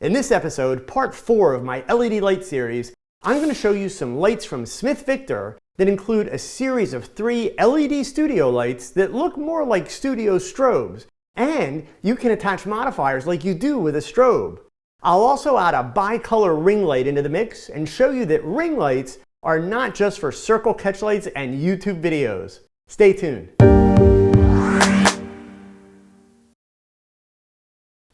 In this episode, part 4 of my LED light series, I'm going to show you some lights from Smith Victor that include a series of 3 LED studio lights that look more like studio strobes, and you can attach modifiers like you do with a strobe. I'll also add a bicolor ring light into the mix and show you that ring lights are not just for circle catch lights and YouTube videos. Stay tuned.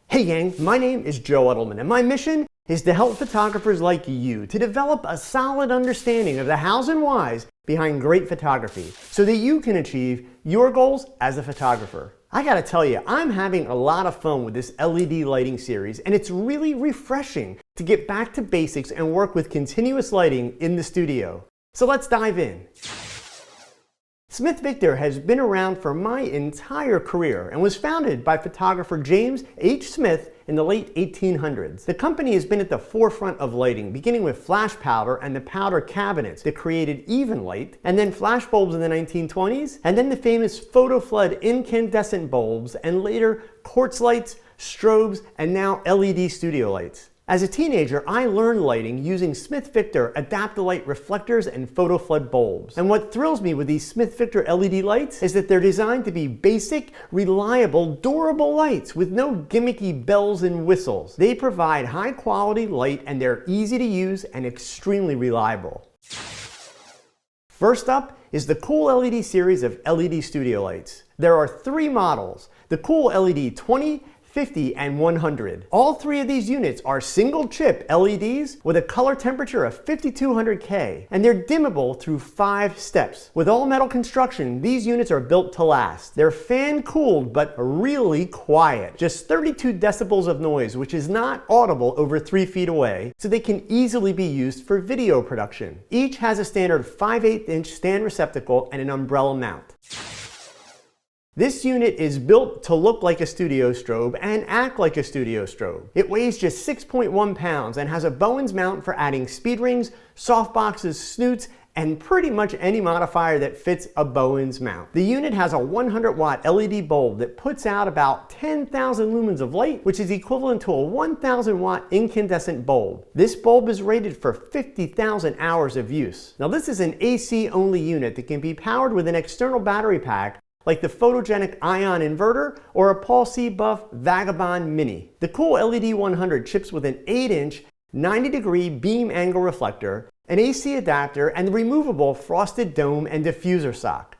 Hey gang, my name is Joe Edelman, and my mission is to help photographers like you to develop a solid understanding of the hows and whys behind great photography so that you can achieve your goals as a photographer. I gotta tell you, I'm having a lot of fun with this LED lighting series, and it's really refreshing to get back to basics and work with continuous lighting in the studio. So let's dive in. Smith Victor has been around for my entire career and was founded by photographer James H. Smith in the late 1800s. The company has been at the forefront of lighting, beginning with flash powder and the powder cabinets that created even light, and then flash bulbs in the 1920s, and then the famous Photoflex incandescent bulbs, and later quartz lights, strobes, and now LED studio lights. As a teenager, I learned lighting using Smith Victor Adapt-A-Light reflectors and Photoflex bulbs. And what thrills me with these Smith Victor LED lights is that they're designed to be basic, reliable, durable lights with no gimmicky bells and whistles. They provide high quality light, and they're easy to use and extremely reliable. First up is the Cool LED series of LED studio lights. There are 3 models: the Cool LED 20, 50, and 100. All 3 of these units are single chip LEDs with a color temperature of 5200 K, and they're dimmable through 5 steps. With all metal construction, these units are built to last. They're fan cooled but really quiet, just 32 decibels of noise, which is not audible over 3 feet away, so they can easily be used for video production. Each has a standard 5/8" stand receptacle and an umbrella mount. This unit is built to look like a studio strobe and act like a studio strobe. It weighs just 6.1 pounds and has a Bowens mount for adding speed rings, softboxes, snoots, and pretty much any modifier that fits a Bowens mount. The unit has a 100-watt LED bulb that puts out about 10,000 lumens of light, which is equivalent to a 1,000-watt incandescent bulb. This bulb is rated for 50,000 hours of use. Now, this is an AC-only unit that can be powered with an external battery pack like the photogenic ion inverter or a Paul C. Buff Vagabond Mini. The Cool LED 100 ships with an 8" 90-degree beam angle reflector, an AC adapter, and the removable frosted dome and diffuser sock.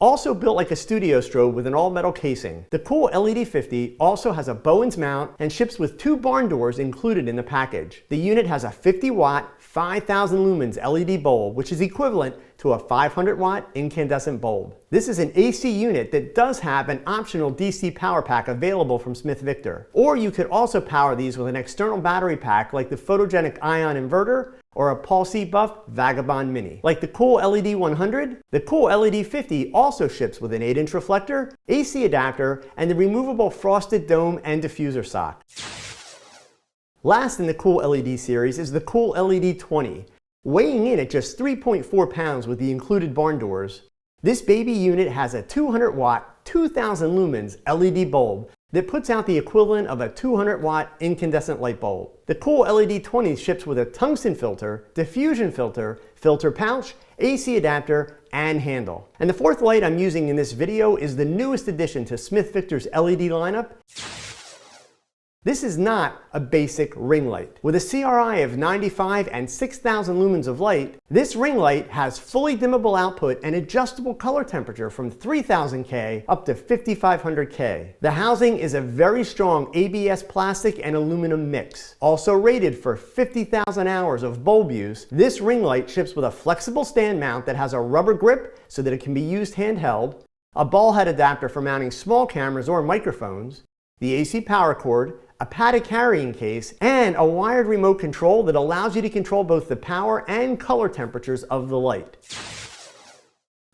Also built like a studio strobe with an all-metal casing, the Cool LED 50 also has a Bowens mount and ships with 2 barn doors included in the package. The unit has a 50-watt, 5,000 lumens LED bulb, which is equivalent to a 500-watt incandescent bulb. This is an AC unit that does have an optional DC power pack available from Smith Victor. Or you could also power these with an external battery pack like the photogenic ion inverter or a Paul C. Buff Vagabond Mini. Like the Cool LED 100, the Cool LED 50 also ships with an 8" reflector, AC adapter, and the removable frosted dome and diffuser sock. Last in the Cool LED series is the Cool LED 20. Weighing in at just 3.4 pounds with the included barn doors, this baby unit has a 200-watt, 2,000 lumens LED bulb that puts out the equivalent of a 200-watt incandescent light bulb. The Cool LED 20 ships with a tungsten filter, diffusion filter, filter pouch, AC adapter, and handle. And the 4th light I'm using in this video is the newest addition to Smith Victor's LED lineup. This is not a basic ring light. With a CRI of 95 and 6,000 lumens of light, this ring light has fully dimmable output and adjustable color temperature from 3000 K up to 5500 K. The housing is a very strong ABS plastic and aluminum mix. Also rated for 50,000 hours of bulb use, this ring light ships with a flexible stand mount that has a rubber grip so that it can be used handheld, a ball head adapter for mounting small cameras or microphones, the AC power cord, a padded carrying case, and a wired remote control that allows you to control both the power and color temperatures of the light.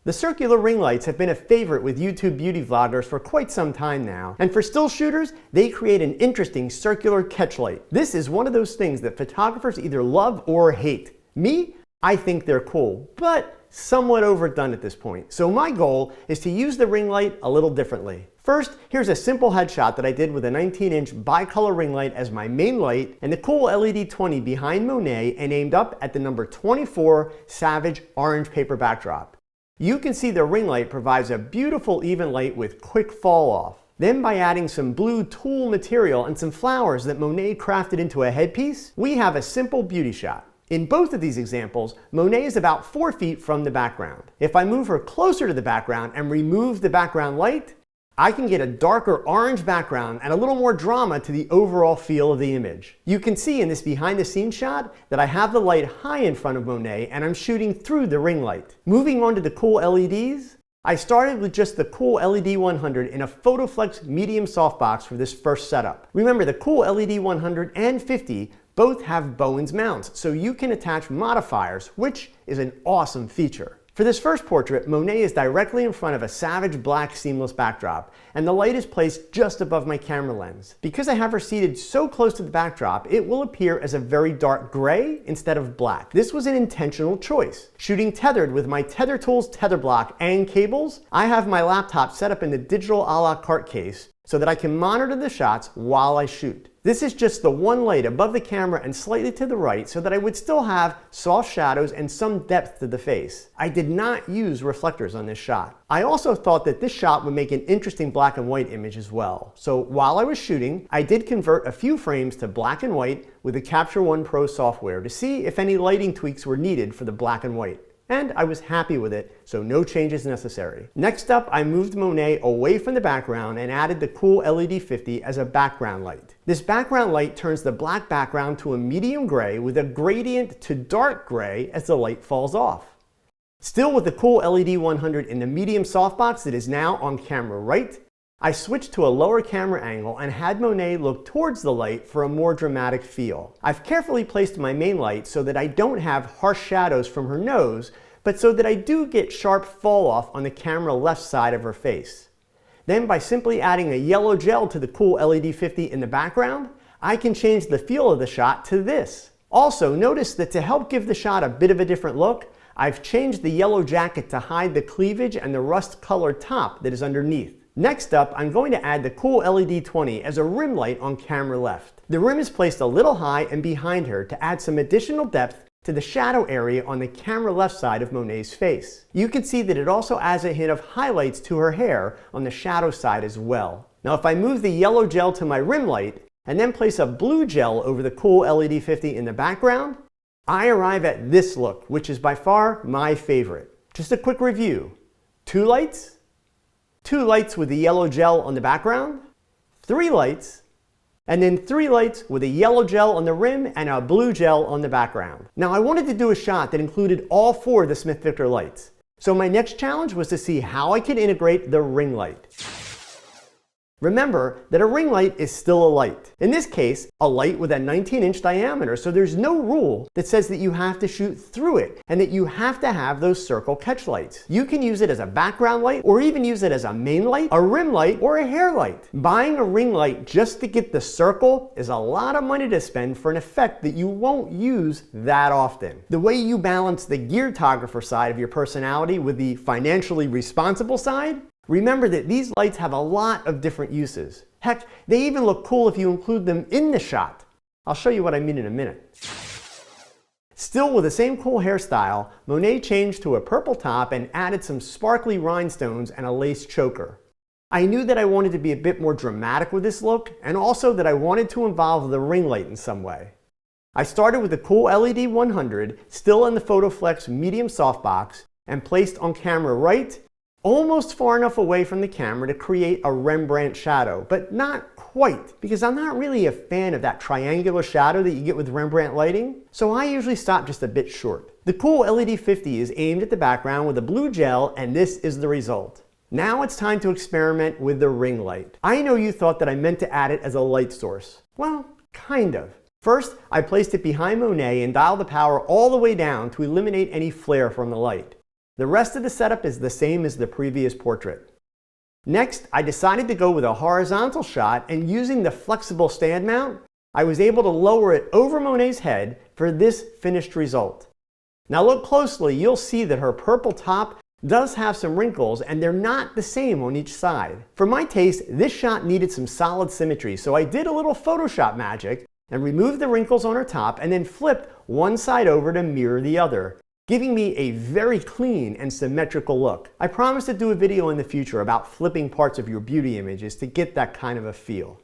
The circular ring lights have been a favorite with YouTube beauty vloggers for quite some time now, and for still shooters, they create an interesting circular catch light. This is one of those things that photographers either love or hate. Me, I think they're cool, but somewhat overdone at this point. So my goal is to use the ring light a little differently. First, here's a simple headshot that I did with a 19-inch bicolor ring light as my main light and the cool LED 20 behind Monet and aimed up at the number 24 Savage orange paper backdrop. You can see the ring light provides a beautiful even light with quick fall off. Then by adding some blue tulle material and some flowers that Monet crafted into a headpiece, we have a simple beauty shot. In both of these examples, Monet is about 4 feet from the background. If I move her closer to the background and remove the background light, I can get a darker orange background and a little more drama to the overall feel of the image. You can see in this behind the scenes shot that I have the light high in front of Monet and I'm shooting through the ring light. Moving on to the cool LEDs, I started with just the cool LED 100 in a Photoflex Medium softbox for this first setup. Remember, the cool LED 100 and 50 both have Bowens mounts, so you can attach modifiers, which is an awesome feature. For this first portrait, Monet is directly in front of a Savage black seamless backdrop, and the light is placed just above my camera lens. Because I have her seated so close to the backdrop, it will appear as a very dark gray instead of black. This was an intentional choice. Shooting tethered with my TetherTools TetherBLOCK and cables, I have my laptop set up in the digital a la carte case so that I can monitor the shots while I shoot. This is just the one light above the camera and slightly to the right so that I would still have soft shadows and some depth to the face. I did not use reflectors on this shot. I also thought that this shot would make an interesting black and white image as well. So while I was shooting, I did convert a few frames to black and white with the Capture One Pro software to see if any lighting tweaks were needed for the black and white. And I was happy with it, so no changes necessary. Next up, I moved Monet away from the background and added the cool LED 50 as a background light. This background light turns the black background to a medium gray with a gradient to dark gray as the light falls off. Still with the cool LED 100 in the medium softbox that is now on camera right, I switched to a lower camera angle and had Monet look towards the light for a more dramatic feel. I've carefully placed my main light so that I don't have harsh shadows from her nose, but so that I do get sharp fall off on the camera left side of her face. Then by simply adding a yellow gel to the cool LED 50 in the background, I can change the feel of the shot to this. Also, notice that to help give the shot a bit of a different look, I've changed the yellow jacket to hide the cleavage and the rust colored top that is underneath. Next up, I'm going to add the cool LED 20 as a rim light on camera left. The rim is placed a little high and behind her to add some additional depth to the shadow area on the camera left side of Monet's face. You can see that it also adds a hint of highlights to her hair on the shadow side as well. Now if I move the yellow gel to my rim light and then place a blue gel over the cool LED 50 in the background, I arrive at this look, which is by far my favorite. Just a quick review. 2 lights, 2 lights with the yellow gel on the background, 3 lights, and then 3 lights with a yellow gel on the rim and a blue gel on the background. Now I wanted to do a shot that included all 4 of the Smith Victor lights. So my next challenge was to see how I could integrate the ring light. Remember that a ring light is still a light. In this case, a light with a 19-inch diameter, so there's no rule that says that you have to shoot through it and that you have to have those circle catch lights. You can use it as a background light or even use it as a main light, a rim light, or a hair light. Buying a ring light just to get the circle is a lot of money to spend for an effect that you won't use that often. The way you balance the geartographer side of your personality with the financially responsible side, remember that these lights have a lot of different uses. Heck, they even look cool if you include them in the shot. I'll show you what I mean in a minute. Still with the same cool hairstyle, Monet changed to a purple top and added some sparkly rhinestones and a lace choker. I knew that I wanted to be a bit more dramatic with this look, and also that I wanted to involve the ring light in some way. I started with the cool LED 100, still in the Photoflex Medium softbox, and placed on camera right, almost far enough away from the camera to create a Rembrandt shadow, but not quite, because I'm not really a fan of that triangular shadow that you get with Rembrandt lighting, so I usually stop just a bit short. The cool LED 50 is aimed at the background with a blue gel, and this is the result. Now it's time to experiment with the ring light. I know you thought that I meant to add it as a light source. Well, kind of. First, I placed it behind Monet and dialed the power all the way down to eliminate any flare from the light. The rest of the setup is the same as the previous portrait. Next, I decided to go with a horizontal shot, and using the flexible stand mount, I was able to lower it over Monet's head for this finished result. Now look closely, you'll see that her purple top does have some wrinkles and they're not the same on each side. For my taste, this shot needed some solid symmetry, so I did a little Photoshop magic and removed the wrinkles on her top and then flipped one side over to mirror the other, giving me a very clean and symmetrical look. I promise to do a video in the future about flipping parts of your beauty images to get that kind of a feel.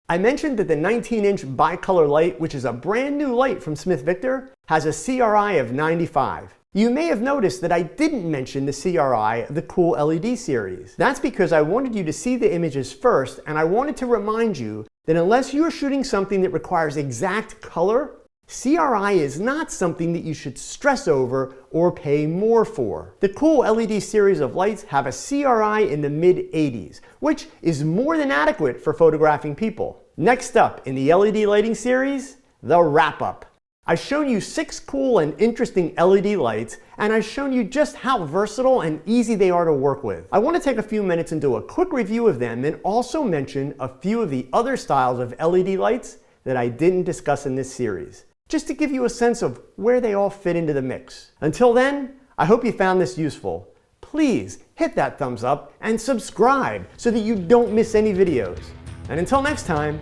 I mentioned that the 19-inch bicolor light, which is a brand new light from Smith Victor, has a CRI of 95. You may have noticed that I didn't mention the CRI of the Cool LED series. That's because I wanted you to see the images first, and I wanted to remind you that unless you're shooting something that requires exact color, CRI is not something that you should stress over or pay more for. The Cool LED series of lights have a CRI in the mid-80s, which is more than adequate for photographing people. Next up in the LED lighting series, the wrap-up. I've shown you 6 cool and interesting LED lights, and I've shown you just how versatile and easy they are to work with. I want to take a few minutes and do a quick review of them and also mention a few of the other styles of LED lights that I didn't discuss in this series, just to give you a sense of where they all fit into the mix. Until then, I hope you found this useful. Please hit that thumbs up and subscribe so that you don't miss any videos. And until next time,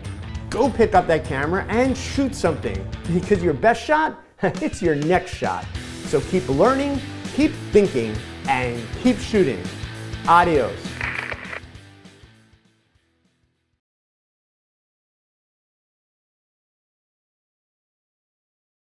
go pick up that camera and shoot something, because your best shot, it's your next shot. So keep learning, keep thinking, and keep shooting. Adios.